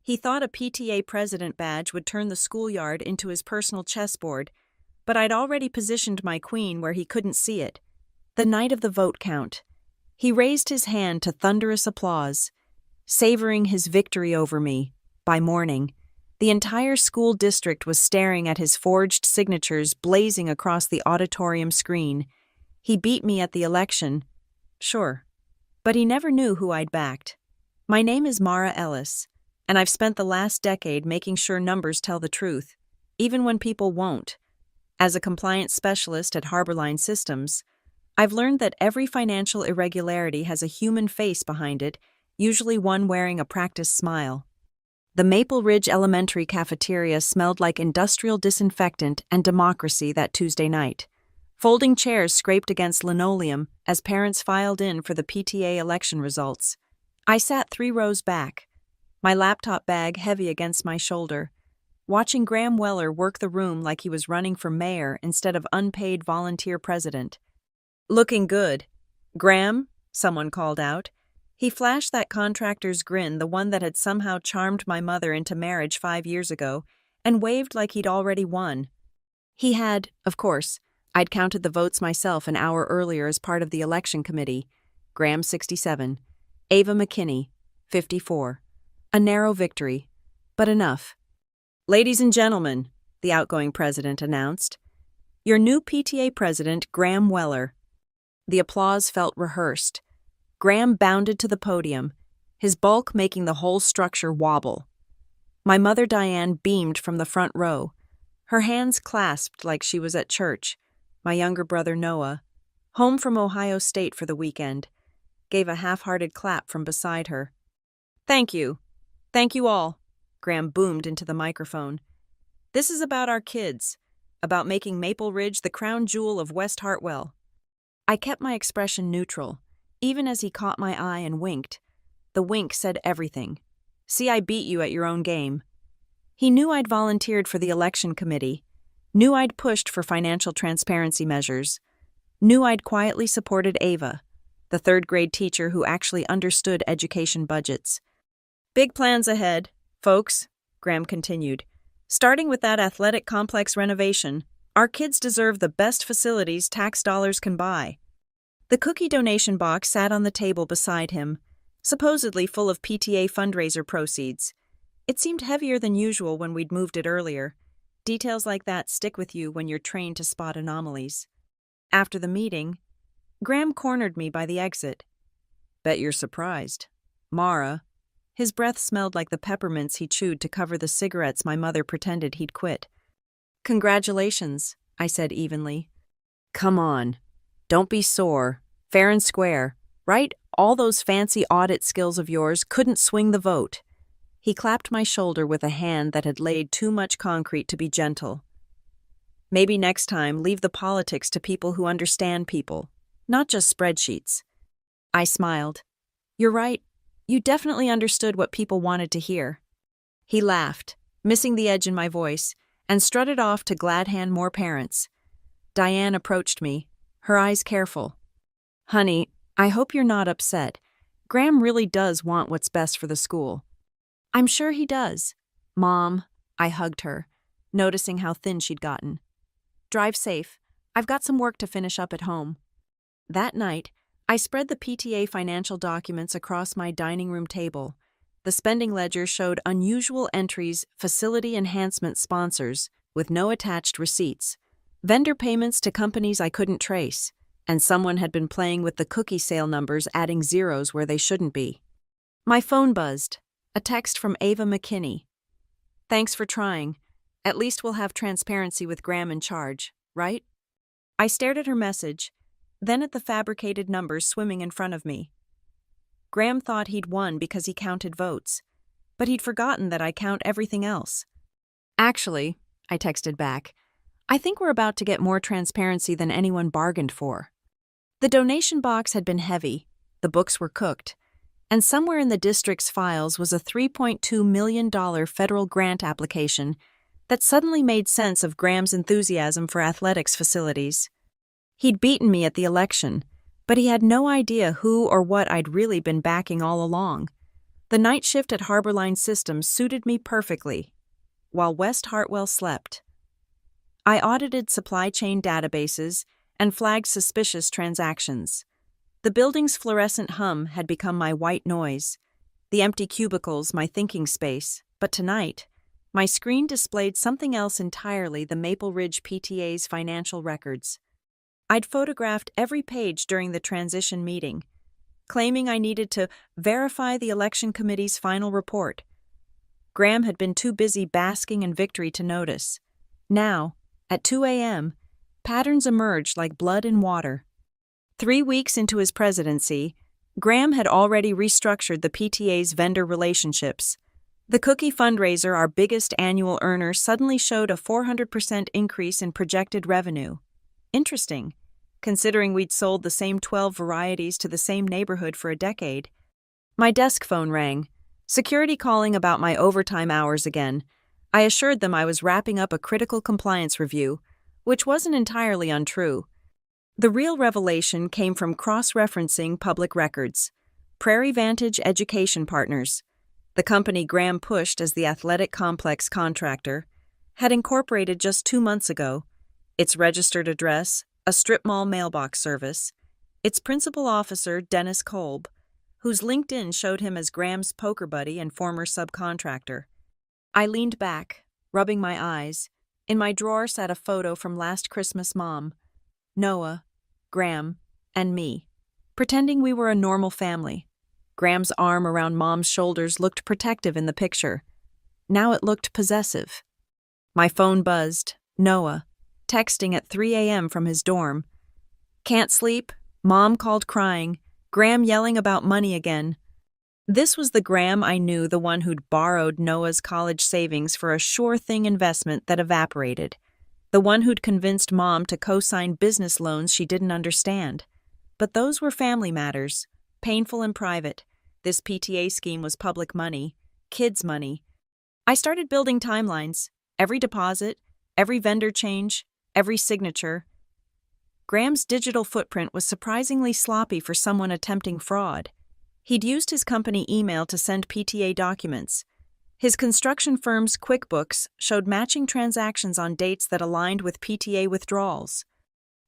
He thought a PTA president badge would turn the schoolyard into his personal chessboard, but I'd already positioned my queen where he couldn't see it. The night of the vote count, he raised his hand to thunderous applause, savoring his victory over me. By morning, the entire school district was staring at his forged signatures blazing across the auditorium screen. He beat me at the election, sure, but he never knew who I'd backed. My name is Mara Ellis, and I've spent the last decade making sure numbers tell the truth, even when people won't. As a compliance specialist at Harborline Systems, I've learned that every financial irregularity has a human face behind it, usually one wearing a practiced smile. The Maple Ridge Elementary cafeteria smelled like industrial disinfectant and democracy that Tuesday night. Folding chairs scraped against linoleum as parents filed in for the PTA election results. I sat 3 rows back, my laptop bag heavy against my shoulder, watching Graham Weller work the room like he was running for mayor instead of unpaid volunteer president. "Looking good. Graham," someone called out. He flashed that contractor's grin, the one that had somehow charmed my mother into marriage 5 years ago, and waved like he'd already won. He had, of course. I'd counted the votes myself an hour earlier as part of the election committee. Graham 67, Ava McKinney 54. A narrow victory, but enough. "Ladies and gentlemen," the outgoing president announced, "your new PTA president, Graham Weller." The applause felt rehearsed. Graham bounded to the podium, his bulk making the whole structure wobble. My mother Diane beamed from the front row, her hands clasped like she was at church. My younger brother Noah, home from Ohio State for the weekend, gave a half-hearted clap from beside her. "Thank you. Thank you all," Graham boomed into the microphone. "This is about our kids, about making Maple Ridge the crown jewel of West Hartwell." I kept my expression neutral, even as he caught my eye and winked. The wink said everything. "See, I beat you at your own game." He knew I'd volunteered for the election committee, knew I'd pushed for financial transparency measures, knew I'd quietly supported Ava, the 3rd-grade teacher who actually understood education budgets. "Big plans ahead, folks," Graham continued. "Starting with that athletic complex renovation, our kids deserve the best facilities tax dollars can buy." The cookie donation box sat on the table beside him, supposedly full of PTA fundraiser proceeds. It seemed heavier than usual when we'd moved it earlier. Details like that stick with you when you're trained to spot anomalies. After the meeting, Graham cornered me by the exit. "Bet you're surprised. Mara." His breath smelled like the peppermints he chewed to cover the cigarettes my mother pretended he'd quit. "Congratulations," I said evenly. "Come on. Don't be sore. Fair and square, right? All those fancy audit skills of yours couldn't swing the vote." He clapped my shoulder with a hand that had laid too much concrete to be gentle. "Maybe next time leave the politics to people who understand people, not just spreadsheets." I smiled. "You're right. You definitely understood what people wanted to hear." He laughed, missing the edge in my voice, and strutted off to glad hand more parents. Diane approached me, her eyes careful. "Honey, I hope you're not upset. Graham really does want what's best for the school." "I'm sure he does." "Mom," I hugged her, noticing how thin she'd gotten. "Drive safe. I've got some work to finish up at home." That night, I spread the PTA financial documents across my dining room table. The spending ledger showed unusual entries, facility enhancement sponsors, with no attached receipts, vendor payments to companies I couldn't trace, and someone had been playing with the cookie sale numbers, adding zeros where they shouldn't be. My phone buzzed. A text from Ava McKinney. "Thanks for trying. At least we'll have transparency with Graham in charge, right?" I stared at her message, then at the fabricated numbers swimming in front of me. Graham thought he'd won because he counted votes, but he'd forgotten that I count everything else. "Actually," I texted back, "I think we're about to get more transparency than anyone bargained for." The donation box had been heavy, the books were cooked, and somewhere in the district's files was a $3.2 million federal grant application that suddenly made sense of Graham's enthusiasm for athletics facilities. He'd beaten me at the election, but he had no idea who or what I'd really been backing all along. The night shift at Harborline Systems suited me perfectly, while West Hartwell slept. I audited supply chain databases and flagged suspicious transactions. The building's fluorescent hum had become my white noise, the empty cubicles my thinking space, but tonight, my screen displayed something else entirely: the Maple Ridge PTA's financial records. I'd photographed every page during the transition meeting, claiming I needed to verify the election committee's final report. Graham had been too busy basking in victory to notice. Now, at 2 a.m., patterns emerged like blood in water. 3 weeks into his presidency, Graham had already restructured the PTA's vendor relationships. The cookie fundraiser, our biggest annual earner, suddenly showed a 400% increase in projected revenue. Interesting, considering we'd sold the same 12 varieties to the same neighborhood for a decade. My desk phone rang, security calling about my overtime hours again. I assured them I was wrapping up a critical compliance review, which wasn't entirely untrue. The real revelation came from cross-referencing public records. Prairie Vantage Education Partners, the company Graham pushed as the athletic complex contractor, had incorporated just 2 months ago. Its registered address, a strip mall mailbox service. Its principal officer, Dennis Kolb, whose LinkedIn showed him as Graham's poker buddy and former subcontractor. I leaned back, rubbing my eyes. In my drawer sat a photo from last Christmas. Mom, Noah, Graham, and me, pretending we were a normal family. Graham's arm around Mom's shoulders looked protective in the picture. Now it looked possessive. My phone buzzed. Noah, texting at 3 a.m. from his dorm. Can't sleep, Mom called crying, Graham yelling about money again. This was the Graham I knew, the one who'd borrowed Noah's college savings for a sure-thing investment that evaporated. The one who'd convinced Mom to co-sign business loans she didn't understand. But those were family matters, painful and private. This PTA scheme was public money, kids' money. I started building timelines, every deposit, every vendor change, every signature. Graham's digital footprint was surprisingly sloppy for someone attempting fraud. He'd used his company email to send PTA documents. His construction firm's QuickBooks showed matching transactions on dates that aligned with PTA withdrawals.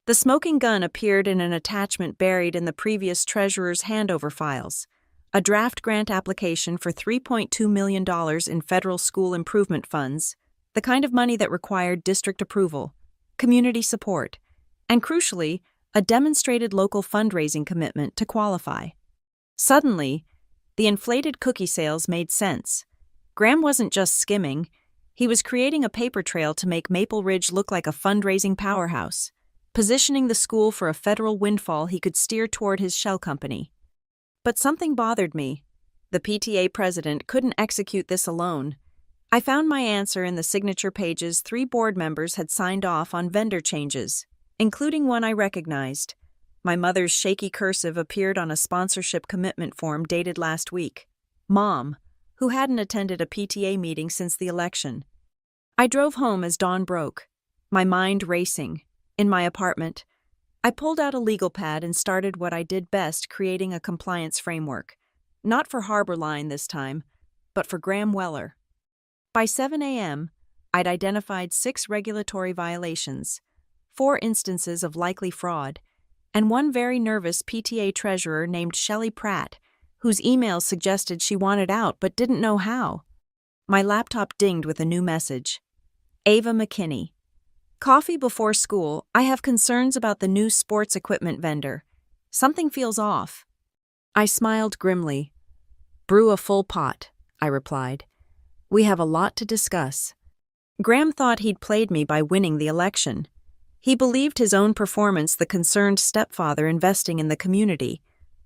The smoking gun appeared in an attachment buried in the previous treasurer's handover files, a draft grant application for $3.2 million in federal school improvement funds, the kind of money that required district approval, community support, and crucially, a demonstrated local fundraising commitment to qualify. Suddenly, the inflated cookie sales made sense. Graham wasn't just skimming, he was creating a paper trail to make Maple Ridge look like a fundraising powerhouse, positioning the school for a federal windfall he could steer toward his shell company. But something bothered me. The PTA president couldn't execute this alone. I found my answer in the signature pages. 3 board members had signed off on vendor changes, including one I recognized. My mother's shaky cursive appeared on a sponsorship commitment form dated last week. Mom, who hadn't attended a PTA meeting since the election. I drove home as dawn broke, my mind racing. In my apartment, I pulled out a legal pad and started what I did best, creating a compliance framework. Not for Harborline this time, but for Graham Weller. By 7 a.m., I'd identified 6 regulatory violations, 4 instances of likely fraud, and one very nervous PTA treasurer named Shelley Pratt, whose emails suggested she wanted out but didn't know how. My laptop dinged with a new message. Ava McKinney. Coffee before school. I have concerns about the new sports equipment vendor. Something feels off. I smiled grimly. Brew a full pot, I replied. We have a lot to discuss. Graham thought he'd played me by winning the election. He believed his own performance, the concerned stepfather investing in the community.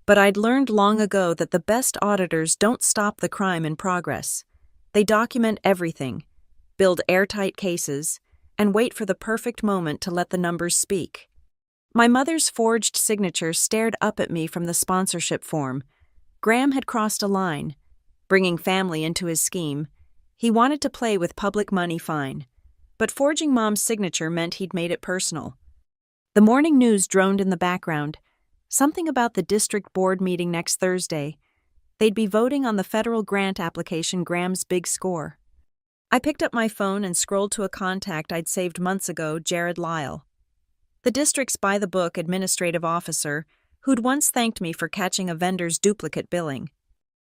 But I'd learned long ago that the best auditors don't stop the crime in progress. They document everything, build airtight cases, and wait for the perfect moment to let the numbers speak. My mother's forged signature stared up at me from the sponsorship form. Graham had crossed a line, bringing family into his scheme. He wanted to play with public money, fine. But forging Mom's signature meant he'd made it personal. The morning news droned in the background. Something about the district board meeting next Thursday. They'd be voting on the federal grant application, Graham's big score. I picked up my phone and scrolled to a contact I'd saved months ago, Jared Lyle, the district's by-the-book administrative officer who'd once thanked me for catching a vendor's duplicate billing.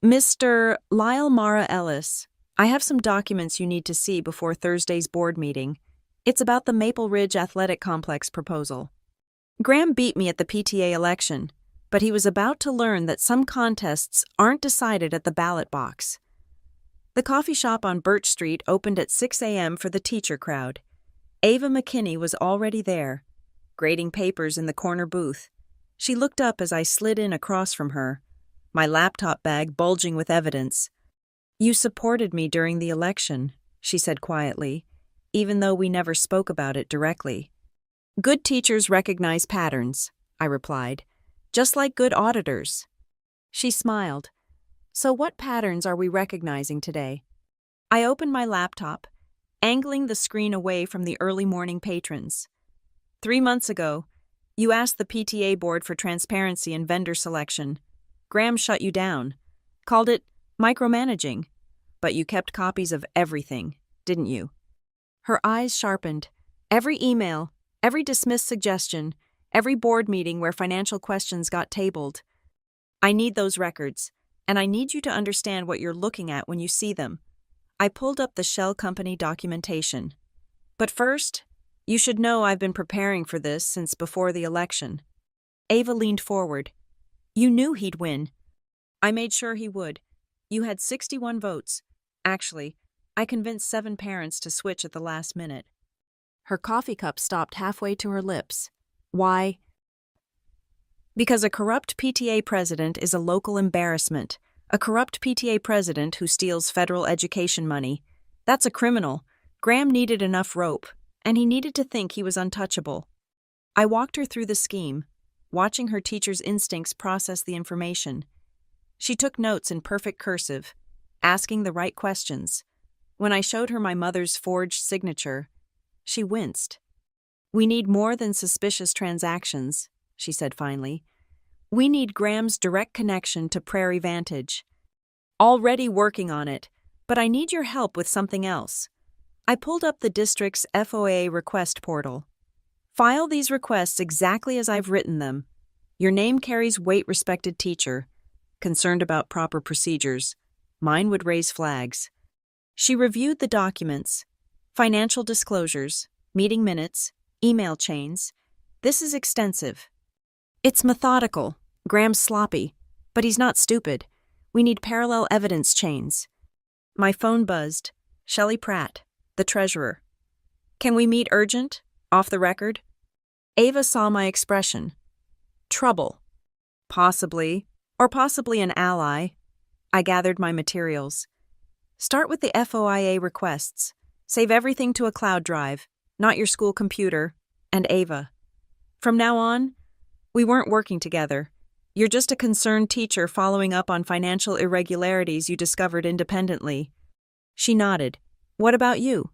Mr. Lyle Mara Ellis, I have some documents you need to see before Thursday's board meeting. It's about the Maple Ridge Athletic Complex proposal. Graham beat me at the PTA election, but he was about to learn that some contests aren't decided at the ballot box. The coffee shop on Birch Street opened at 6 a.m. for the teacher crowd. Ava McKinney was already there, grading papers in the corner booth. She looked up as I slid in across from her, my laptop bag bulging with evidence. "You supported me during the election," she said quietly, even though we never spoke about it directly. "Good teachers recognize patterns," I replied, "just like good auditors." She smiled. "So what patterns are we recognizing today?" I opened my laptop, angling the screen away from the early morning patrons. 3 months ago, you asked the PTA board for transparency in vendor selection. Graham shut you down, called it micromanaging, but you kept copies of everything, didn't you? Her eyes sharpened. Every email, every dismissed suggestion, every board meeting where financial questions got tabled. I need those records, and I need you to understand what you're looking at when you see them. I pulled up the Shell Company documentation. But first, you should know I've been preparing for this since before the election. Ava leaned forward. You knew he'd win. I made sure he would. You had 61 votes. Actually, I convinced 7 parents to switch at the last minute. Her coffee cup stopped halfway to her lips. Why? Because a corrupt PTA president is a local embarrassment. A corrupt PTA president who steals federal education money. That's a criminal. Graham needed enough rope, and he needed to think he was untouchable. I walked her through the scheme, watching her teacher's instincts process the information. She took notes in perfect cursive, asking the right questions. When I showed her my mother's forged signature, she winced. "We need more than suspicious transactions," she said finally. "We need Graham's direct connection to Prairie Vantage. Already working on it, but I need your help with something else." I pulled up the district's FOA request portal. File these requests exactly as I've written them. Your name carries weight, respected teacher. Concerned about proper procedures. Mine would raise flags. She reviewed the documents. Financial disclosures, meeting minutes, email chains. This is extensive. It's methodical. Graham's sloppy, but he's not stupid. We need parallel evidence chains. My phone buzzed. Shelley Pratt, the treasurer. "Can we meet urgent? Off the record?" Ava saw my expression. Trouble. Possibly, or possibly an ally. I gathered my materials. Start with the FOIA requests. Save everything to a cloud drive, not your school computer, and Ava. From now on, we weren't working together. You're just a concerned teacher following up on financial irregularities you discovered independently. She nodded. What about you?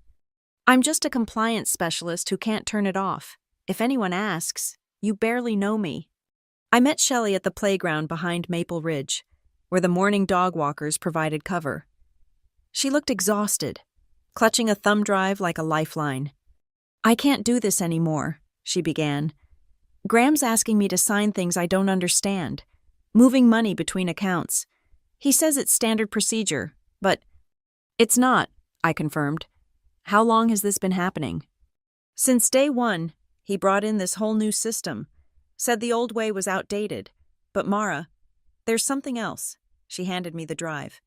I'm just a compliance specialist who can't turn it off. If anyone asks, you barely know me. I met Shelley at the playground behind Maple Ridge, where the morning dog walkers provided cover. She looked exhausted, clutching a thumb drive like a lifeline. "I can't do this anymore," she began. "Graham's asking me to sign things I don't understand, moving money between accounts. He says it's standard procedure, but..." "It's not," I confirmed. "How long has this been happening?" "Since day one, he brought in this whole new system. Said the old way was outdated. But Mara, there's something else." She handed me the drive.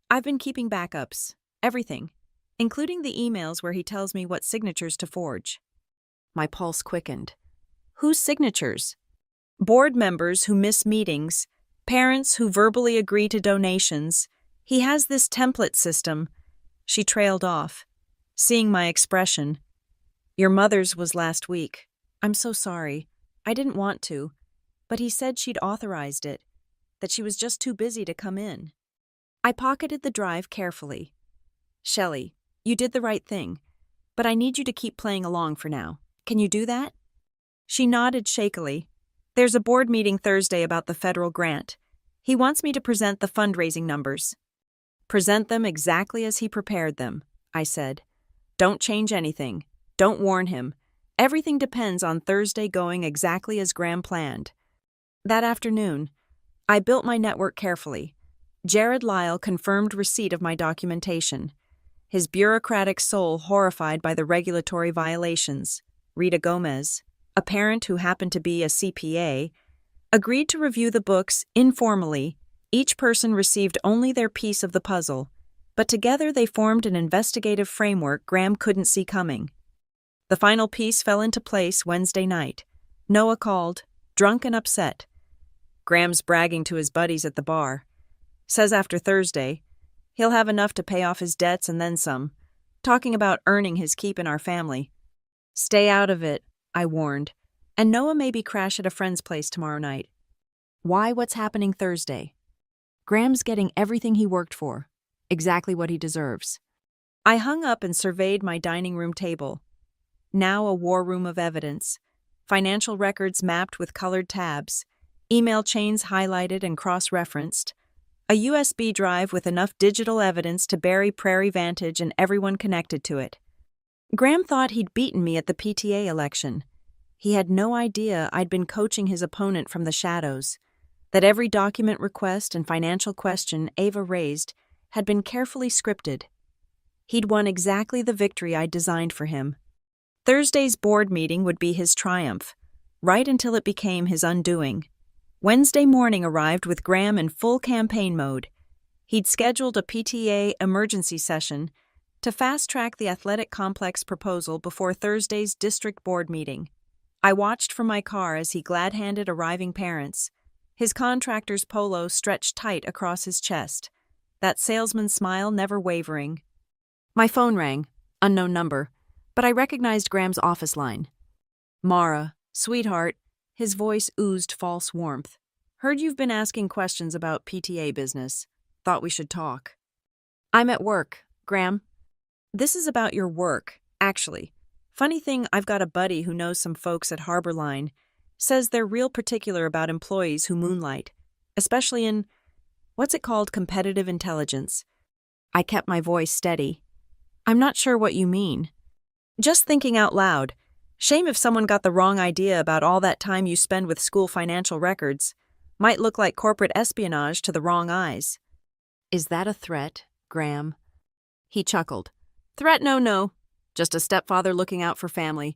"I've been keeping backups. Everything. Including the emails where he tells me what signatures to forge." My pulse quickened. Whose signatures? Board members who miss meetings, parents who verbally agree to donations. He has this template system. She trailed off, seeing my expression. "Your mother's was last week. I'm so sorry. I didn't want to, but he said she'd authorized it, that she was just too busy to come in." I pocketed the drive carefully. "Shelley, you did the right thing, but I need you to keep playing along for now. Can you do that?" She nodded shakily. "There's a board meeting Thursday about the federal grant. He wants me to present the fundraising numbers. Present them exactly as he prepared them, I said. Don't change anything. Don't warn him. Everything depends on Thursday going exactly as Graham planned. That afternoon, I built my network carefully. Jared Lyle confirmed receipt of my documentation. His bureaucratic soul horrified by the regulatory violations. Rita Gomez, a parent who happened to be a CPA, agreed to review the books informally. Each person received only their piece of the puzzle, but together they formed an investigative framework Graham couldn't see coming. The final piece fell into place Wednesday night. Noah called, drunk and upset. Graham's bragging to his buddies at the bar. Says after Thursday, he'll have enough to pay off his debts and then some. Talking about earning his keep in our family. Stay out of it, I warned. And Noah maybe crash at a friend's place tomorrow night. Why what's happening Thursday? Graham's getting everything he worked for. Exactly what he deserves. I hung up and surveyed my dining room table. Now a war room of evidence. Financial records mapped with colored tabs. Email chains highlighted and cross-referenced. A USB drive with enough digital evidence to bury Prairie Vantage and everyone connected to it. Graham thought he'd beaten me at the PTA election. He had no idea I'd been coaching his opponent from the shadows, that every document request and financial question Ava raised had been carefully scripted. He'd won exactly the victory I'd designed for him. Thursday's board meeting would be his triumph, right until it became his undoing. Wednesday morning arrived with Graham in full campaign mode. He'd scheduled a PTA emergency session to fast-track the athletic complex proposal before Thursday's district board meeting. I watched from my car as he glad-handed arriving parents. His contractor's polo stretched tight across his chest, that salesman's smile never wavering. My phone rang, unknown number, but I recognized Graham's office line. Mara, sweetheart, his voice oozed false warmth. Heard you've been asking questions about PTA business. Thought we should talk. I'm at work, Graham. This is about your work, actually. Funny thing, I've got a buddy who knows some folks at Harbor Line. Says they're real particular about employees who moonlight, especially in, what's it called, competitive intelligence. I kept my voice steady. I'm not sure what you mean. Just thinking out loud. Shame if someone got the wrong idea about all that time you spend with school financial records. Might look like corporate espionage to the wrong eyes. Is that a threat, Graham? He chuckled. Threat? No. Just a stepfather looking out for family.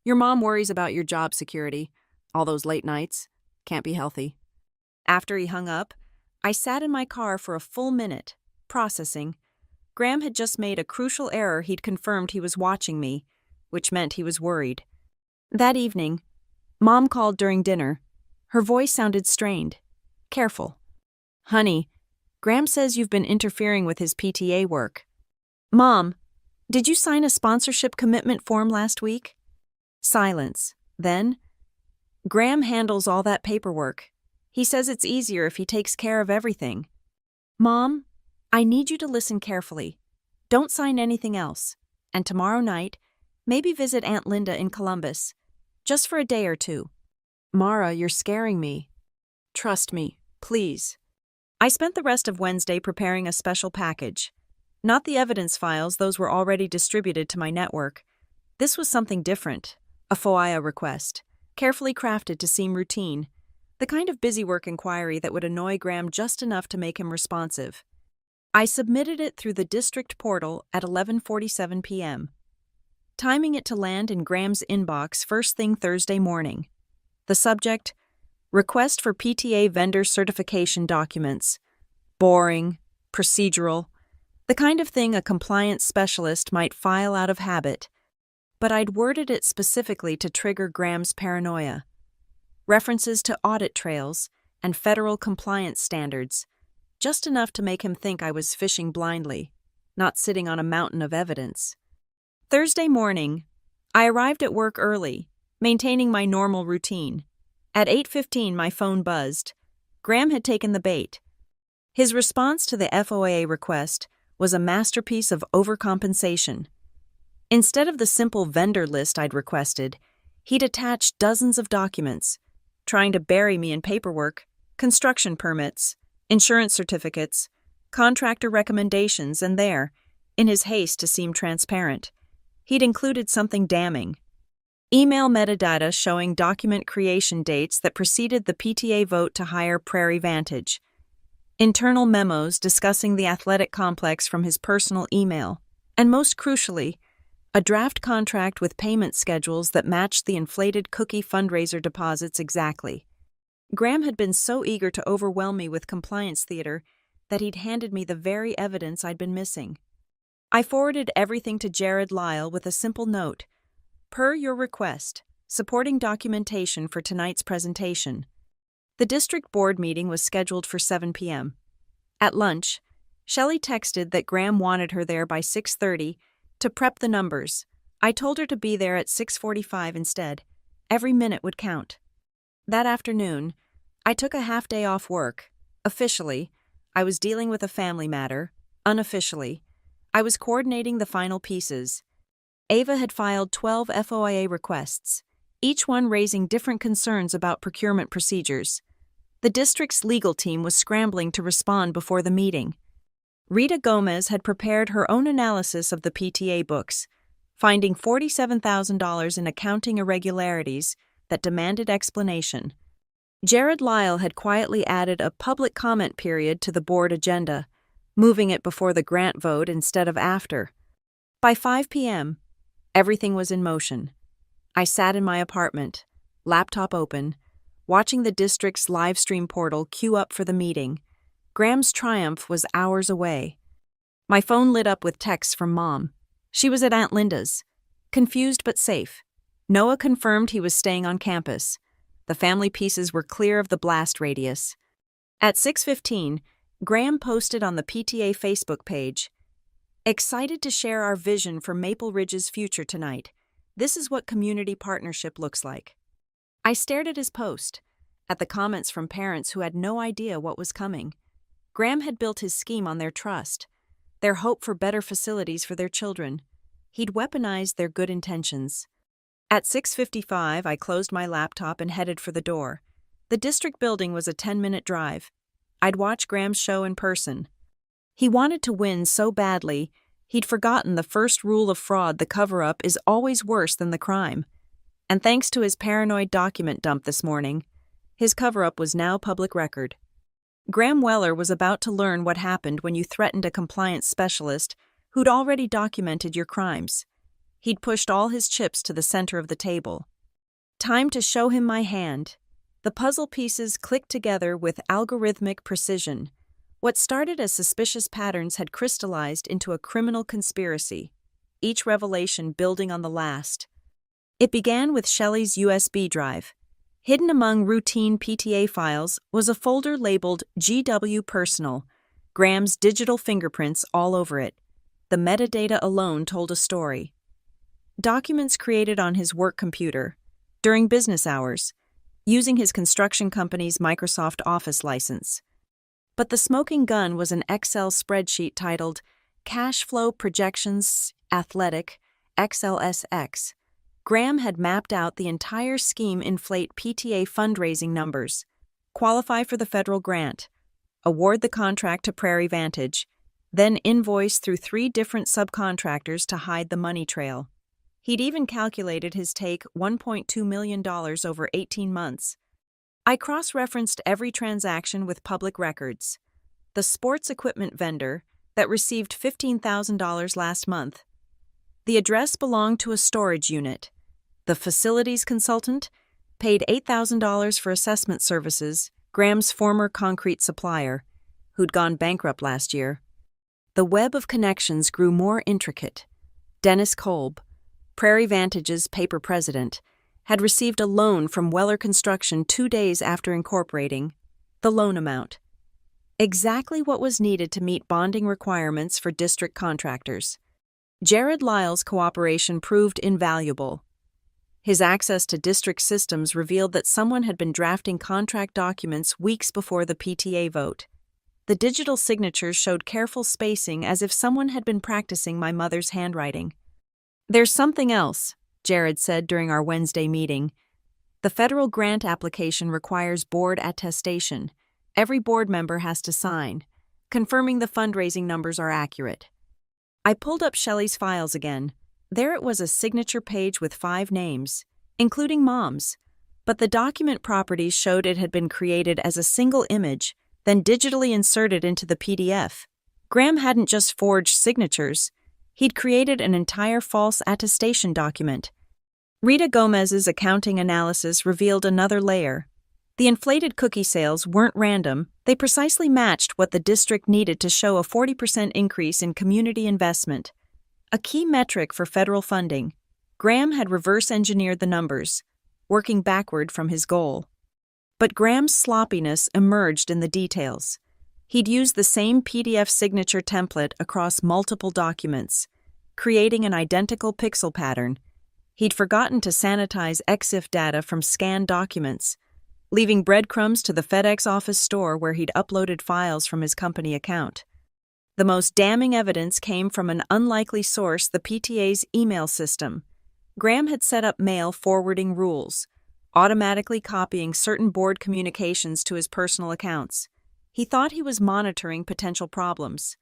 Your mom worries about your job security. All those late nights. Can't be healthy. After he hung up, I sat in my car for a full minute, processing. Graham had just made a crucial error he'd confirmed he was watching me, which meant he was worried. That evening, Mom called during dinner. Her voice sounded strained. Careful. Honey, Graham says you've been interfering with his PTA work. Mom, did you sign a sponsorship commitment form last week? Silence. Then, Graham handles all that paperwork. He says it's easier if he takes care of everything. Mom, I need you to listen carefully. Don't sign anything else. And tomorrow night, maybe visit Aunt Linda in Columbus. Just for a day or two. Mara, you're scaring me. Trust me, please. I spent the rest of Wednesday preparing a special package. Not the evidence files, those were already distributed to my network. This was something different, a FOIA request, carefully crafted to seem routine, the kind of busywork inquiry that would annoy Graham just enough to make him responsive. I submitted it through the district portal at 11:47 p.m., timing it to land in Graham's inbox first thing Thursday morning. The subject, Request for PTA Vendor Certification Documents. Boring, procedural, the kind of thing a compliance specialist might file out of habit. But I'd worded it specifically to trigger Graham's paranoia. References to audit trails and federal compliance standards, just enough to make him think I was fishing blindly, not sitting on a mountain of evidence. Thursday morning, I arrived at work early, maintaining my normal routine. At 8:15, my phone buzzed. Graham had taken the bait. His response to the FOIA request was a masterpiece of overcompensation. Instead of the simple vendor list I'd requested, he'd attached dozens of documents, trying to bury me in paperwork, construction permits, insurance certificates, contractor recommendations, and there, in his haste to seem transparent, he'd included something damning. Email metadata showing document creation dates that preceded the PTA vote to hire Prairie Vantage. Internal memos discussing the athletic complex from his personal email. And most crucially, a draft contract with payment schedules that matched the inflated cookie fundraiser deposits exactly. Graham had been so eager to overwhelm me with compliance theater that he'd handed me the very evidence I'd been missing. I forwarded everything to Jared Lyle with a simple note. Per your request, supporting documentation for tonight's presentation. The district board meeting was scheduled for 7 p.m. At lunch, Shelley texted that Graham wanted her there by 6:30 to prep the numbers. I told her to be there at 6:45 instead. Every minute would count. That afternoon, I took a half day off work. Officially, I was dealing with a family matter. Unofficially, I was coordinating the final pieces. Ava had filed 12 FOIA requests, each one raising different concerns about procurement procedures. The district's legal team was scrambling to respond before the meeting. Rita Gomez had prepared her own analysis of the PTA books, finding $47,000 in accounting irregularities that demanded explanation. Jared Lyle had quietly added a public comment period to the board agenda, moving it before the grant vote instead of after. By 5 p.m., everything was in motion. I sat in my apartment, laptop open, watching the district's live stream portal queue up for the meeting. Graham's triumph was hours away. My phone lit up with texts from Mom. She was at Aunt Linda's, confused but safe. Noah confirmed he was staying on campus. The family pieces were clear of the blast radius. At 6:15, Graham posted on the PTA Facebook page, "Excited to share our vision for Maple Ridge's future tonight. This is what community partnership looks like." I stared at his post, at the comments from parents who had no idea what was coming. Graham had built his scheme on their trust, their hope for better facilities for their children. He'd weaponized their good intentions. At 6:55, I closed my laptop and headed for the door. The district building was a 10-minute drive. I'd watch Graham's show in person. He wanted to win so badly, he'd forgotten the first rule of fraud: the cover-up is always worse than the crime. And thanks to his paranoid document dump this morning, his cover-up was now public record. Graham Weller was about to learn what happened when you threatened a compliance specialist who'd already documented your crimes. He'd pushed all his chips to the center of the table. Time to show him my hand. The puzzle pieces clicked together with algorithmic precision. What started as suspicious patterns had crystallized into a criminal conspiracy, each revelation building on the last. It began with Shelley's USB drive. Hidden among routine PTA files was a folder labeled GW Personal, Graham's digital fingerprints all over it. The metadata alone told a story. Documents created on his work computer, during business hours, using his construction company's Microsoft Office license. But the smoking gun was an Excel spreadsheet titled Cash Flow Projections Athletic XLSX. Graham had mapped out the entire scheme: inflate PTA fundraising numbers, qualify for the federal grant, award the contract to Prairie Vantage, then invoice through 3 different subcontractors to hide the money trail. He'd even calculated his take $1.2 million over 18 months. I cross-referenced every transaction with public records. The sports equipment vendor that received $15,000 last month. The address belonged to a storage unit. The facilities consultant paid $8,000 for assessment services, Graham's former concrete supplier, who'd gone bankrupt last year. The web of connections grew more intricate. Dennis Kolb, Prairie Vantage's paper president, had received a loan from Weller Construction 2 days after incorporating. The loan amount: exactly what was needed to meet bonding requirements for district contractors. Jared Lyle's cooperation proved invaluable. His access to district systems revealed that someone had been drafting contract documents weeks before the PTA vote. The digital signatures showed careful spacing, as if someone had been practicing my mother's handwriting. "There's something else," Jared said during our Wednesday meeting. "The federal grant application requires board attestation. Every board member has to sign, confirming the fundraising numbers are accurate. I pulled up Shelley's files again. There it was, a signature page with 5 names, including Mom's, but the document properties showed it had been created as a single image, then digitally inserted into the PDF. Graham hadn't just forged signatures, he'd created an entire false attestation document. Rita Gomez's accounting analysis revealed another layer. The inflated cookie sales weren't random, they precisely matched what the district needed to show a 40% increase in community investment. A key metric for federal funding. Graham had reverse-engineered the numbers, working backward from his goal. But Graham's sloppiness emerged in the details. He'd used the same PDF signature template across multiple documents, creating an identical pixel pattern. He'd forgotten to sanitize EXIF data from scanned documents, leaving breadcrumbs to the FedEx office store where he'd uploaded files from his company account. The most damning evidence came from an unlikely source, the PTA's email system. Graham had set up mail forwarding rules, automatically copying certain board communications to his personal accounts. He thought he was monitoring potential problems.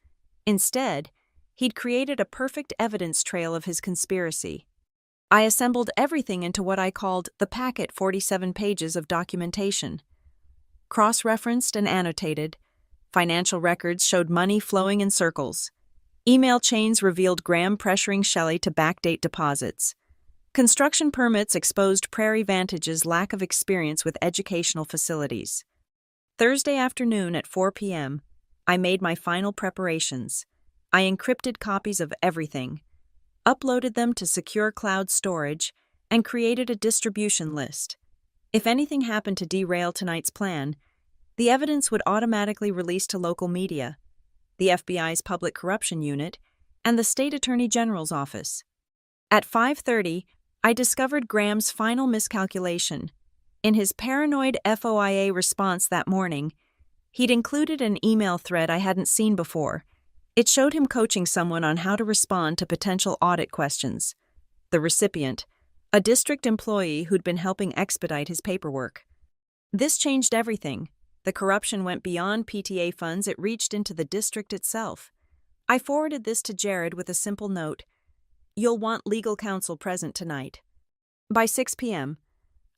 Instead, he'd created a perfect evidence trail of his conspiracy. I assembled everything into what I called the packet, 47 pages of documentation. Cross-referenced and annotated, financial records showed money flowing in circles. Email chains revealed Graham pressuring Shelley to backdate deposits. Construction permits exposed Prairie Vantage's lack of experience with educational facilities. Thursday afternoon at 4 p.m., I made my final preparations. I encrypted copies of everything, uploaded them to secure cloud storage, and created a distribution list. If anything happened to derail tonight's plan, the evidence would automatically release to local media, the FBI's Public Corruption Unit, and the State Attorney General's office. At 5:30, I discovered Graham's final miscalculation. In his paranoid FOIA response that morning, he'd included an email thread I hadn't seen before. It showed him coaching someone on how to respond to potential audit questions. The recipient, a district employee who'd been helping expedite his paperwork. This changed everything. The corruption went beyond PTA funds, it reached into the district itself. I forwarded this to Jared with a simple note: "You'll want legal counsel present tonight." By 6 p.m.,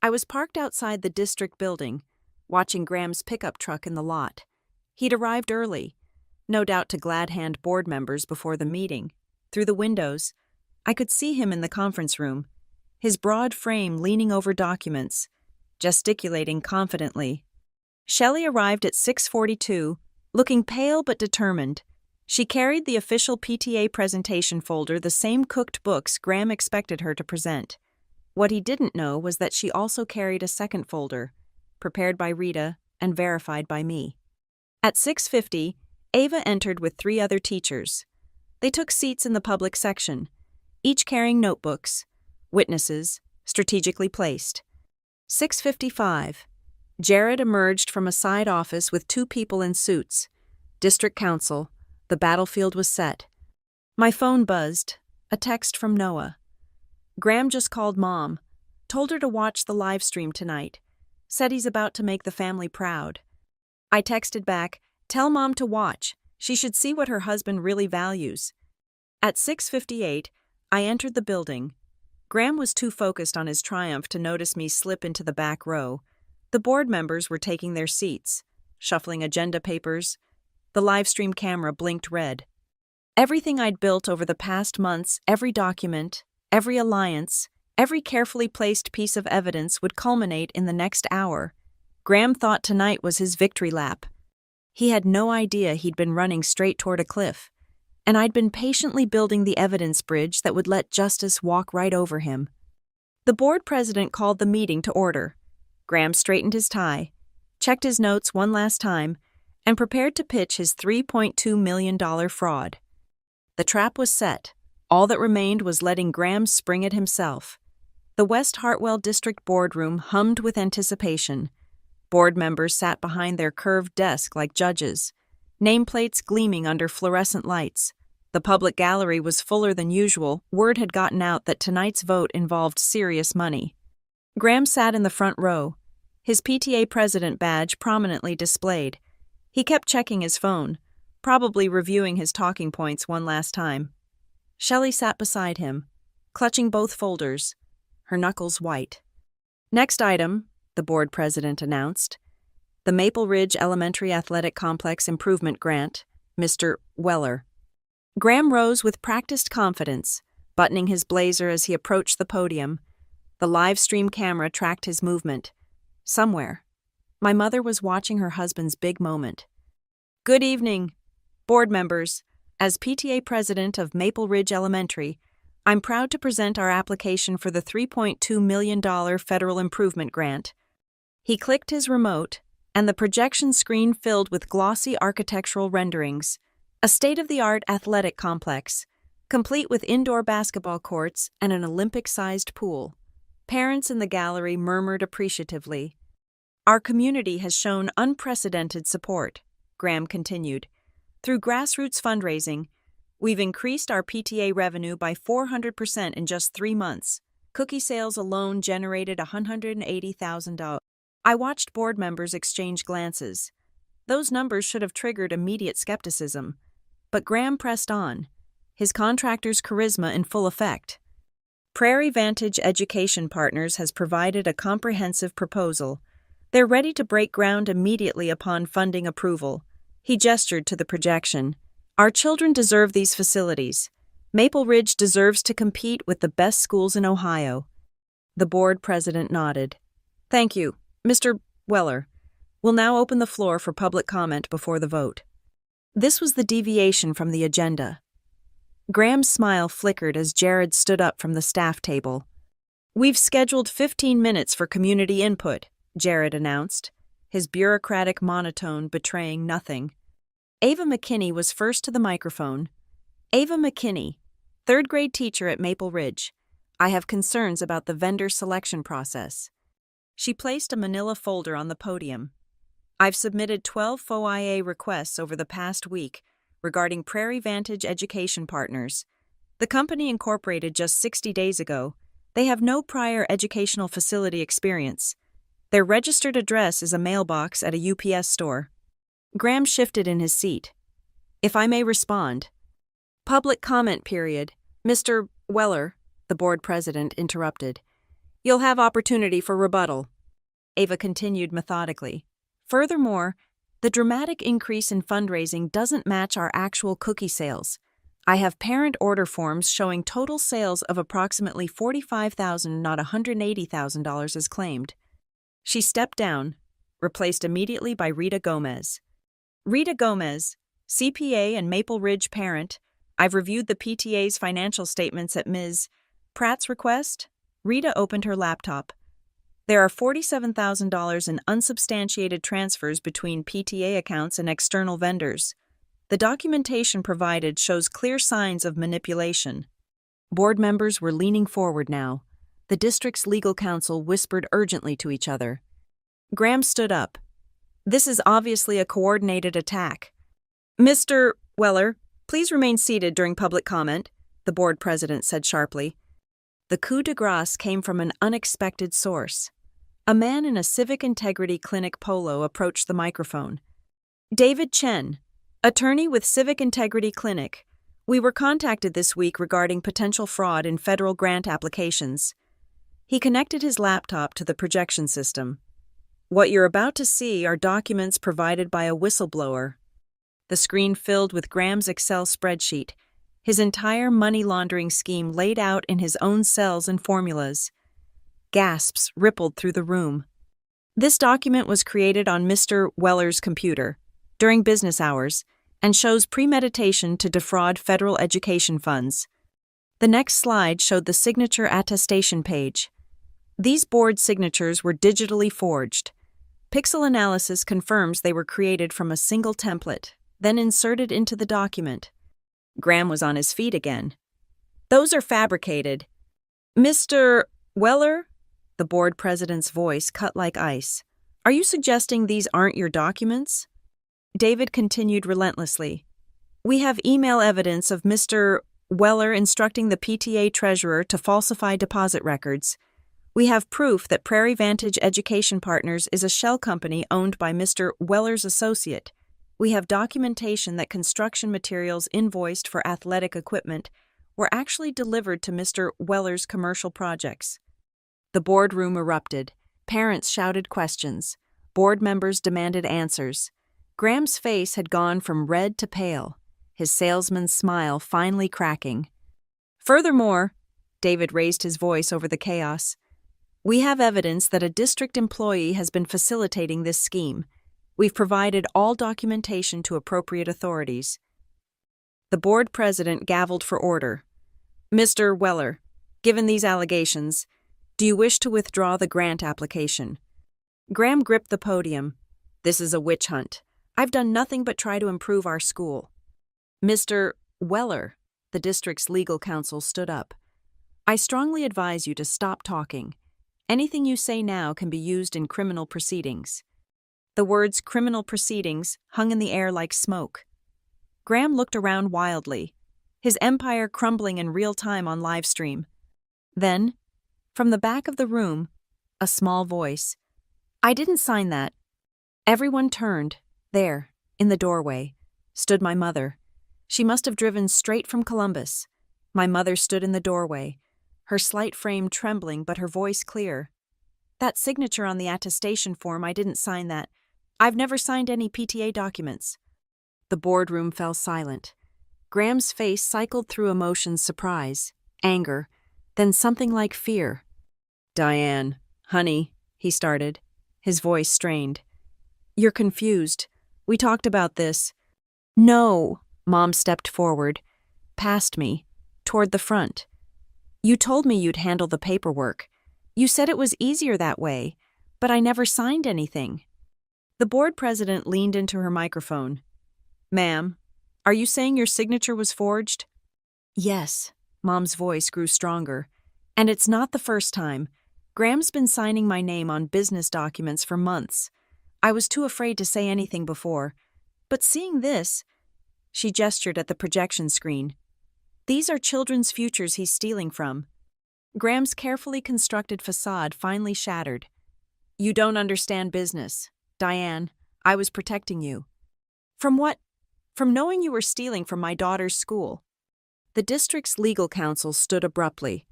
I was parked outside the district building, watching Graham's pickup truck in the lot. He'd arrived early, no doubt to glad-hand board members before the meeting. Through the windows, I could see him in the conference room, his broad frame leaning over documents, gesticulating confidently. Shelley arrived at 6:42, looking pale but determined. She carried the official PTA presentation folder, the same cooked books Graham expected her to present. What he didn't know was that she also carried a second folder, prepared by Rita and verified by me. At 6:50, Ava entered with 3 other teachers. They took seats in the public section, each carrying notebooks, witnesses, strategically placed. 6:55, Jared emerged from a side office with 2 people in suits. District counsel. The battlefield was set. My phone buzzed. A text from Noah. "Graham just called Mom. Told her to watch the live stream tonight. Said he's about to make the family proud." I texted back, "Tell Mom to watch. She should see what her husband really values." At 6:58, I entered the building. Graham was too focused on his triumph to notice me slip into the back row. The board members were taking their seats, shuffling agenda papers. The live stream camera blinked red. Everything I'd built over the past months, every document, every alliance, every carefully placed piece of evidence would culminate in the next hour. Graham thought tonight was his victory lap. He had no idea he'd been running straight toward a cliff, and I'd been patiently building the evidence bridge that would let justice walk right over him. The board president called the meeting to order. Graham straightened his tie, checked his notes one last time, and prepared to pitch his $3.2 million fraud. The trap was set. All that remained was letting Graham spring it himself. The West Hartwell District boardroom hummed with anticipation. Board members sat behind their curved desk like judges, nameplates gleaming under fluorescent lights. The public gallery was fuller than usual. Word had gotten out that tonight's vote involved serious money. Graham sat in the front row, his PTA president badge prominently displayed. He kept checking his phone, probably reviewing his talking points one last time. Shelley sat beside him, clutching both folders, her knuckles white. "Next item," the board president announced. "The Maple Ridge Elementary Athletic Complex Improvement Grant, Mr. Weller." Graham rose with practiced confidence, buttoning his blazer as he approached the podium. The live stream camera tracked his movement. Somewhere, my mother was watching her husband's big moment. "Good evening, board members. As PTA president of Maple Ridge Elementary, I'm proud to present our application for the $3.2 million federal improvement grant." He clicked his remote, and the projection screen filled with glossy architectural renderings. A state-of-the-art athletic complex, complete with indoor basketball courts and an Olympic-sized pool. Parents in the gallery murmured appreciatively. "Our community has shown unprecedented support," Graham continued. "Through grassroots fundraising, we've increased our PTA revenue by 400% in just 3 months. Cookie sales alone generated $180,000. I watched board members exchange glances. Those numbers should have triggered immediate skepticism. But Graham pressed on, his contractor's charisma in full effect. Prairie Vantage Education Partners has provided a comprehensive proposal. They're ready to break ground immediately upon funding approval. He gestured to the projection. "Our children deserve these facilities. Maple Ridge deserves to compete with the best schools in Ohio." The board president nodded. "Thank you, Mr. Weller. We'll now open the floor for public comment before the vote." This was the deviation from the agenda. Graham's smile flickered as Jared stood up from the staff table. "We've scheduled 15 minutes for community input," Jared announced, his bureaucratic monotone betraying nothing. Ava McKinney was first to the microphone. "Ava McKinney, third-grade teacher at Maple Ridge. I have concerns about the vendor selection process." She placed a manila folder on the podium. "I've submitted 12 FOIA requests over the past week regarding Prairie Vantage Education Partners. The company incorporated just 60 days ago. They have no prior educational facility experience. Their registered address is a mailbox at a UPS store." Graham shifted in his seat. "If I may respond." "Public comment period. Mr. Weller," the board president interrupted. "You'll have opportunity for rebuttal." Ava continued methodically. "Furthermore, the dramatic increase in fundraising doesn't match our actual cookie sales. I have parent order forms showing total sales of approximately $45,000, not $180,000 as claimed." She stepped down, replaced immediately by Rita Gomez. "Rita Gomez, CPA and Maple Ridge parent. I've reviewed the PTA's financial statements at Ms. Pratt's request." Rita opened her laptop. "There are $47,000 in unsubstantiated transfers between PTA accounts and external vendors. The documentation provided shows clear signs of manipulation." Board members were leaning forward now. The district's legal counsel whispered urgently to each other. Graham stood up. "This is obviously a coordinated attack." "Mr. Weller, please remain seated during public comment," the board president said sharply. The coup de grace came from an unexpected source. A man in a civic integrity clinic polo approached the microphone. "David Chen, attorney with Civic Integrity Clinic. We were contacted this week regarding potential fraud in federal grant applications." He connected his laptop to the projection system. "What you're about to see are documents provided by a whistleblower." The screen filled with Graham's Excel spreadsheet, his entire money laundering scheme laid out in his own cells and formulas. Gasps rippled through the room. This document was created on Mr. Weller's computer during business hours and shows premeditation to defraud federal education funds. The next slide showed the signature attestation page. These board signatures were digitally forged. Pixel analysis confirms they were created from a single template, then inserted into the document. Graham was on his feet again. "Those are fabricated." "Mr. Weller?" The board president's voice cut like ice. "Are you suggesting these aren't your documents?" David continued relentlessly. "We have email evidence of Mr. Weller instructing the PTA treasurer to falsify deposit records. We have proof that Prairie Vantage Education Partners is a shell company owned by Mr. Weller's associate, We have documentation that construction materials invoiced for athletic equipment were actually delivered to Mr. Weller's commercial projects. The boardroom erupted. Parents shouted questions. Board members demanded answers. Graham's face had gone from red to pale, his salesman's smile finally cracking. Furthermore, David raised his voice over the chaos, we have evidence that a district employee has been facilitating this scheme. We've provided all documentation to appropriate authorities. The board president gavelled for order. Mr. Weller, given these allegations, do you wish to withdraw the grant application? Graham gripped the podium. This is a witch hunt. I've done nothing but try to improve our school. Mr. Weller, the district's legal counsel stood up. I strongly advise you to stop talking. Anything you say now can be used in criminal proceedings. The words criminal proceedings hung in the air like smoke. Graham looked around wildly, his empire crumbling in real time on live stream. Then, from the back of the room, a small voice. I didn't sign that. Everyone turned. There, in the doorway, stood my mother. She must have driven straight from Columbus. My mother stood in the doorway, her slight frame trembling but her voice clear. That signature on the attestation form, I didn't sign that. I've never signed any PTA documents. The boardroom fell silent. Graham's face cycled through emotions: surprise, anger, then something like fear. Diane, honey, he started, his voice strained. You're confused. We talked about this. No, Mom stepped forward, past me, toward the front. You told me you'd handle the paperwork. You said it was easier that way, but I never signed anything. The board president leaned into her microphone. Ma'am, are you saying your signature was forged? Yes, Mom's voice grew stronger. And it's not the first time. Graham's been signing my name on business documents for months. I was too afraid to say anything before. But seeing this, she gestured at the projection screen. These are children's futures he's stealing from. Graham's carefully constructed facade finally shattered. You don't understand business. Diane, I was protecting you. From what? From knowing you were stealing from my daughter's school. The district's legal counsel stood abruptly.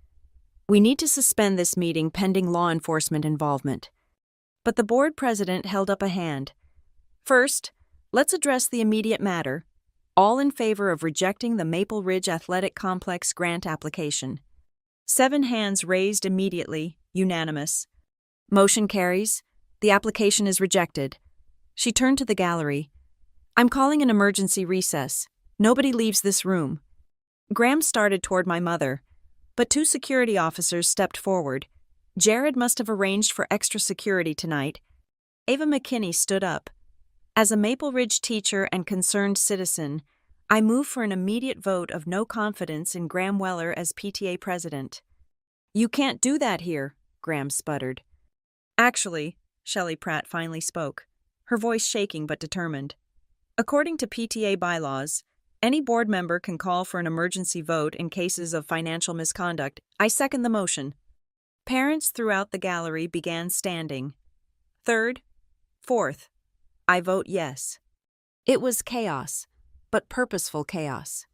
We need to suspend this meeting pending law enforcement involvement. But the board president held up a hand. First, let's address the immediate matter. All in favor of rejecting the Maple Ridge Athletic Complex grant application. 7 hands raised immediately, unanimous. Motion carries. The application is rejected. She turned to the gallery. I'm calling an emergency recess. Nobody leaves this room. Graham started toward my mother, but 2 security officers stepped forward. Jared must have arranged for extra security tonight. Ava McKinney stood up. As a Maple Ridge teacher and concerned citizen, I move for an immediate vote of no confidence in Graham Weller as PTA president. You can't do that here, Graham sputtered. Actually, Shelley Pratt finally spoke, her voice shaking but determined. According to PTA bylaws, any board member can call for an emergency vote in cases of financial misconduct. I second the motion. Parents throughout the gallery began standing. 3rd, 4th. I vote yes. It was chaos, but purposeful chaos.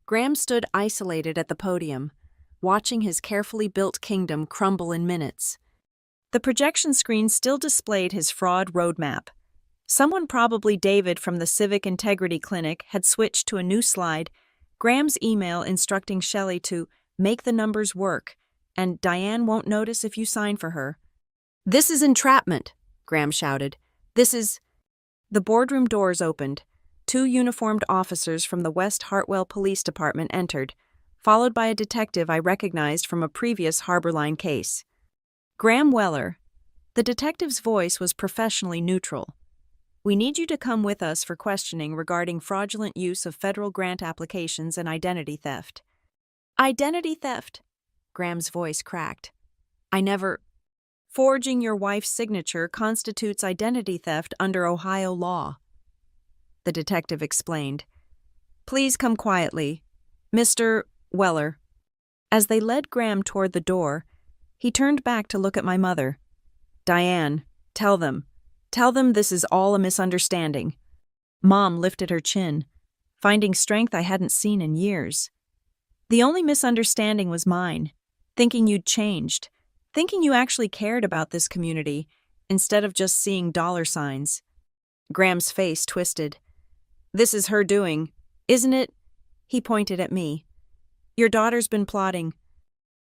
Graham stood isolated at the podium, watching his carefully built kingdom crumble in minutes. The projection screen still displayed his fraud roadmap. Someone, probably David from the Civic Integrity Clinic, had switched to a new slide, Graham's email instructing Shelley to make the numbers work, and Diane won't notice if you sign for her. This is entrapment, Graham shouted. This is... The boardroom doors opened. 2 uniformed officers from the West Hartwell Police Department entered, followed by a detective I recognized from a previous Harborline case. Graham Weller. The detective's voice was professionally neutral. We need you to come with us for questioning regarding fraudulent use of federal grant applications and identity theft. Identity theft? Graham's voice cracked. I never... Forging your wife's signature constitutes identity theft under Ohio law. The detective explained. Please come quietly. Mr. Weller. As they led Graham toward the door, he turned back to look at my mother. Diane, tell them this is all a misunderstanding. Mom lifted her chin, finding strength I hadn't seen in years. The only misunderstanding was mine, thinking you'd changed, thinking you actually cared about this community instead of just seeing dollar signs. Graham's face twisted. This is her doing, isn't it? He pointed at me. Your daughter's been plotting.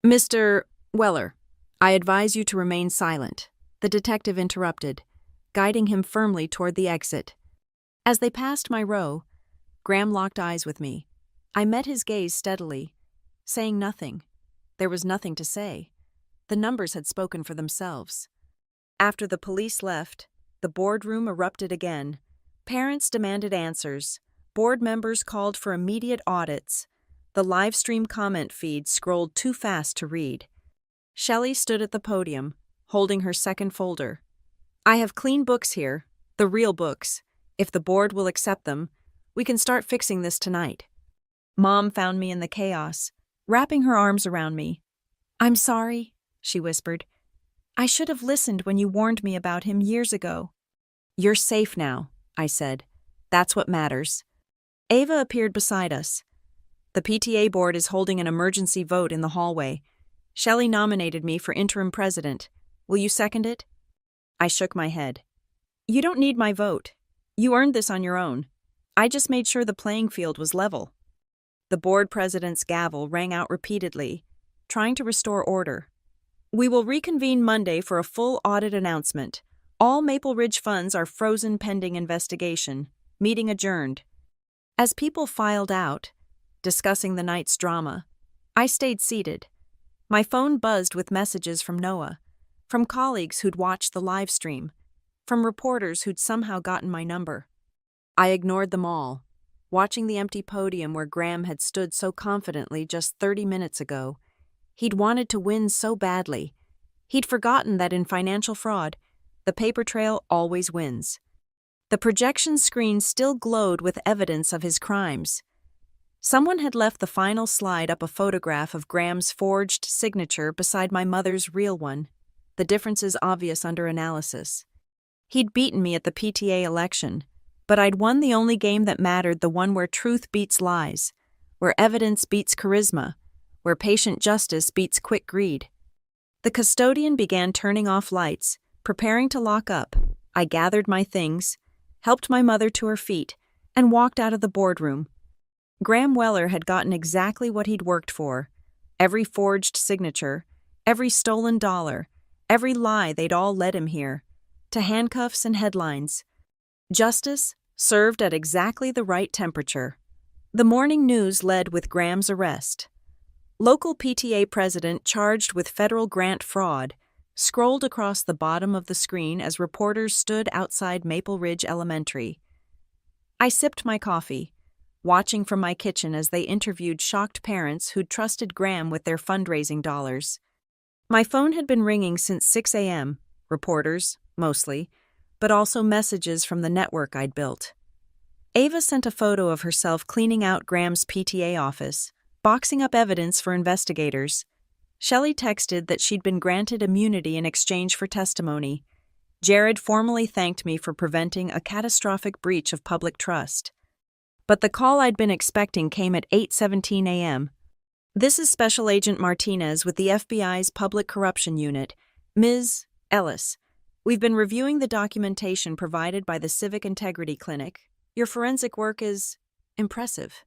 Mr. Weller, I advise you to remain silent, the detective interrupted, guiding him firmly toward the exit. As they passed my row, Graham locked eyes with me. I met his gaze steadily, saying nothing. There was nothing to say. The numbers had spoken for themselves. After the police left, the boardroom erupted again. Parents demanded answers. Board members called for immediate audits. The live stream comment feed scrolled too fast to read. Shelley stood at the podium, holding her second folder. I have clean books here, the real books. If the board will accept them, we can start fixing this tonight. Mom found me in the chaos, wrapping her arms around me. I'm sorry, she whispered. I should have listened when you warned me about him years ago. You're safe now, I said. That's what matters. Ava appeared beside us. The PTA board is holding an emergency vote in the hallway. Shelley nominated me for interim president. Will you second it? I shook my head. You don't need my vote. You earned this on your own. I just made sure the playing field was level. The board president's gavel rang out repeatedly, trying to restore order. We will reconvene Monday for a full audit announcement. All Maple Ridge funds are frozen pending investigation. Meeting adjourned. As people filed out, discussing the night's drama, I stayed seated. My phone buzzed with messages from Noah, from colleagues who'd watched the live stream, from reporters who'd somehow gotten my number. I ignored them all, watching the empty podium where Graham had stood so confidently just 30 minutes ago. He'd wanted to win so badly. He'd forgotten that in financial fraud, the paper trail always wins. The projection screen still glowed with evidence of his crimes. Someone had left the final slide up a photograph of Graham's forged signature beside my mother's real one. The difference is obvious under analysis. He'd beaten me at the PTA election, but I'd won the only game that mattered, the one where truth beats lies, where evidence beats charisma, where patient justice beats quick greed. The custodian began turning off lights, preparing to lock up. I gathered my things, helped my mother to her feet, and walked out of the boardroom. Graham Weller had gotten exactly what he'd worked for. Every forged signature, every stolen dollar, every lie they'd all led him here, to handcuffs and headlines. Justice served at exactly the right temperature. The morning news led with Graham's arrest. Local PTA president charged with federal grant fraud scrolled across the bottom of the screen as reporters stood outside Maple Ridge Elementary. I sipped my coffee, watching from my kitchen as they interviewed shocked parents who'd trusted Graham with their fundraising dollars. My phone had been ringing since 6 a.m., reporters, mostly, but also messages from the network I'd built. Ava sent a photo of herself cleaning out Graham's PTA office, boxing up evidence for investigators. Shelley texted that she'd been granted immunity in exchange for testimony. Jared formally thanked me for preventing a catastrophic breach of public trust. But the call I'd been expecting came at 8:17 a.m. This is Special Agent Martinez with the FBI's Public Corruption Unit. Ms. Ellis, we've been reviewing the documentation provided by the Civic Integrity Clinic. Your forensic work is impressive.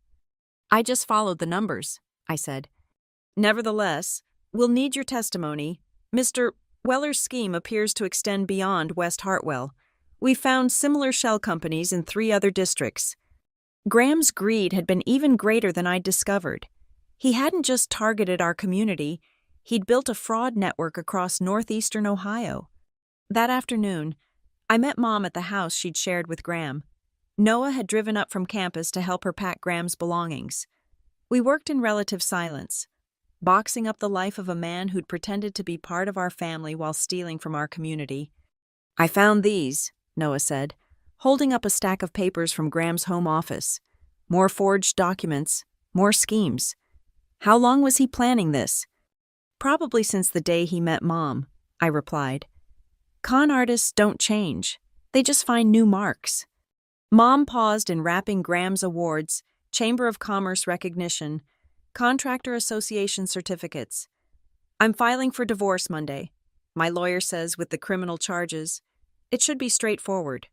I just followed the numbers, I said. Nevertheless, we'll need your testimony. Mr. Weller's scheme appears to extend beyond West Hartwell. We found similar shell companies in 3 other districts. Graham's greed had been even greater than I'd discovered. He hadn't just targeted our community, he'd built a fraud network across northeastern Ohio. That afternoon, I met Mom at the house she'd shared with Graham. Noah had driven up from campus to help her pack Graham's belongings. We worked in relative silence, boxing up the life of a man who'd pretended to be part of our family while stealing from our community. I found these, Noah said, holding up a stack of papers from Graham's home office. More forged documents, more schemes. How long was he planning this? Probably since the day he met Mom, I replied. Con artists don't change. They just find new marks. Mom paused in wrapping Graham's awards, Chamber of Commerce recognition, Contractor Association certificates. I'm filing for divorce Monday, my lawyer says with the criminal charges. It should be straightforward.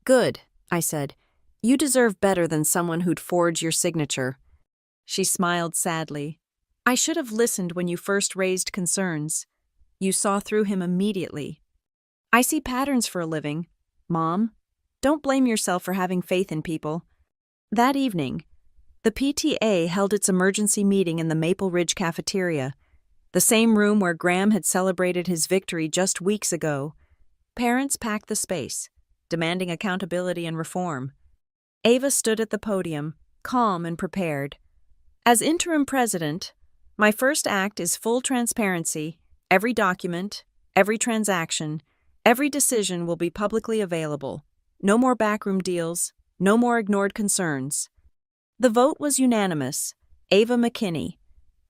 Good, I said. You deserve better than someone who'd forge your signature. She smiled sadly. I should have listened when you first raised concerns. You saw through him immediately. I see patterns for a living, Mom. Don't blame yourself for having faith in people. That evening, the PTA held its emergency meeting in the Maple Ridge cafeteria, the same room where Graham had celebrated his victory just weeks ago. Parents packed the space, demanding accountability and reform. Ava stood at the podium, calm and prepared. As interim president, my first act is full transparency. Every document, every transaction, every decision will be publicly available. No more backroom deals, no more ignored concerns. The vote was unanimous. Ava McKinney,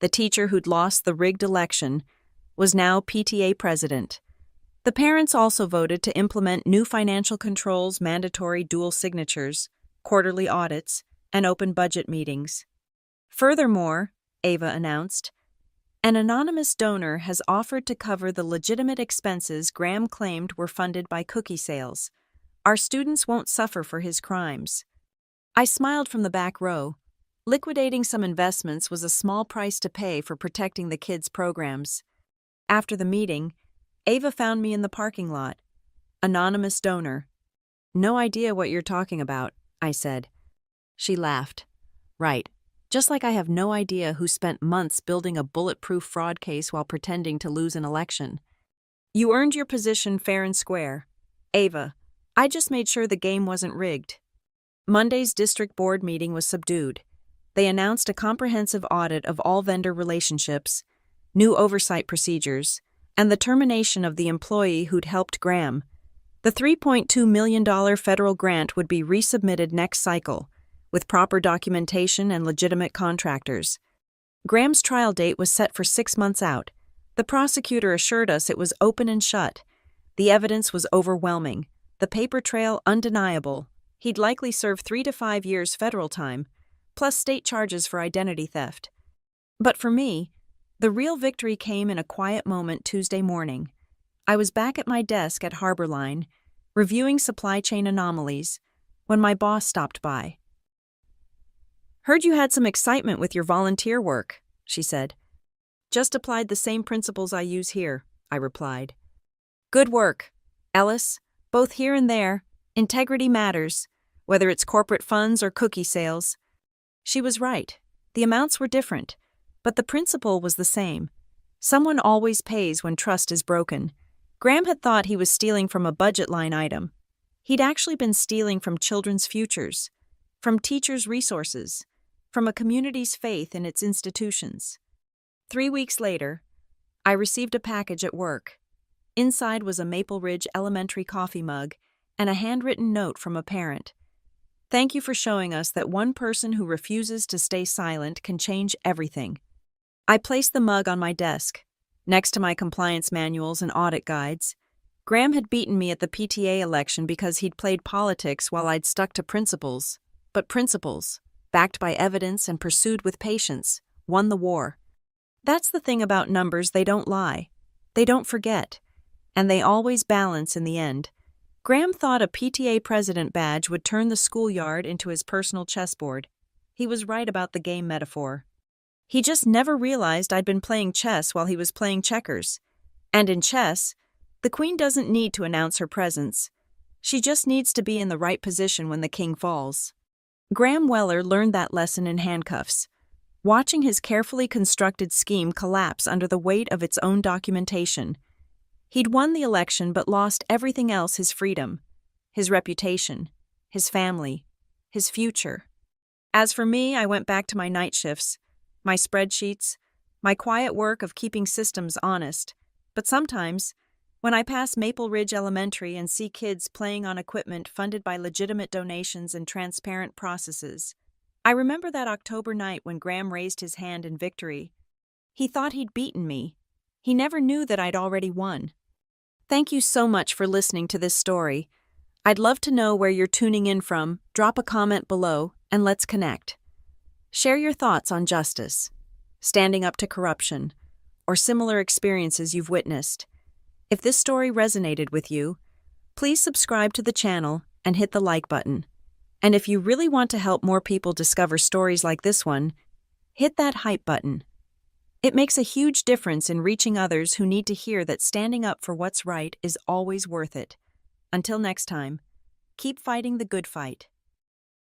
the teacher who'd lost the rigged election, was now PTA president. The parents also voted to implement new financial controls, mandatory dual signatures, quarterly audits, and open budget meetings. Furthermore, Ava announced, an anonymous donor has offered to cover the legitimate expenses Graham claimed were funded by cookie sales. Our students won't suffer for his crimes. I smiled from the back row. Liquidating some investments was a small price to pay for protecting the kids' programs. After the meeting, Ava found me in the parking lot. Anonymous donor. No idea what you're talking about, I said. She laughed. Right. Just like I have no idea who spent months building a bulletproof fraud case while pretending to lose an election. You earned your position fair and square. Ava, I just made sure the game wasn't rigged. Monday's district board meeting was subdued. They announced a comprehensive audit of all vendor relationships, new oversight procedures, and the termination of the employee who'd helped Graham. The $3.2 million federal grant would be resubmitted next cycle, with proper documentation and legitimate contractors. Graham's trial date was set for 6 months out. The prosecutor assured us it was open and shut. The evidence was overwhelming, the paper trail undeniable. He'd likely serve 3 to 5 years federal time, plus state charges for identity theft. But for me, the real victory came in a quiet moment Tuesday morning. I was back at my desk at Harborline, reviewing supply chain anomalies, when my boss stopped by. Heard you had some excitement with your volunteer work, she said. Just applied the same principles I use here, I replied. Good work, Ellis. Both here and there, integrity matters, whether it's corporate funds or cookie sales. She was right. The amounts were different, but the principle was the same. Someone always pays when trust is broken. Graham had thought he was stealing from a budget line item. He'd actually been stealing from children's futures, from teachers' resources, from a community's faith in its institutions. 3 weeks later, I received a package at work. Inside was a Maple Ridge Elementary coffee mug and a handwritten note from a parent. Thank you for showing us that one person who refuses to stay silent can change everything. I placed the mug on my desk, next to my compliance manuals and audit guides. Graham had beaten me at the PTA election because he'd played politics while I'd stuck to principles. But principles, backed by evidence and pursued with patience, won the war. That's the thing about numbers, they don't lie. They don't forget. And they always balance in the end. Graham thought a PTA president badge would turn the schoolyard into his personal chessboard. He was right about the game metaphor. He just never realized I'd been playing chess while he was playing checkers. And in chess, the queen doesn't need to announce her presence. She just needs to be in the right position when the king falls. Graham Weller learned that lesson in handcuffs, watching his carefully constructed scheme collapse under the weight of its own documentation. He'd won the election but lost everything else: his freedom, his reputation, his family, his future. As for me, I went back to my night shifts, my spreadsheets, my quiet work of keeping systems honest. But sometimes, when I pass Maple Ridge Elementary and see kids playing on equipment funded by legitimate donations and transparent processes, I remember that October night when Graham raised his hand in victory. He thought he'd beaten me. He never knew that I'd already won. Thank you so much for listening to this story. I'd love to know where you're tuning in from. Drop a comment below and let's connect. Share your thoughts on justice, standing up to corruption, or similar experiences you've witnessed. If this story resonated with you, please subscribe to the channel and hit the like button. And if you really want to help more people discover stories like this one, hit that hype button. It makes a huge difference in reaching others who need to hear that standing up for what's right is always worth it. Until next time, keep fighting the good fight.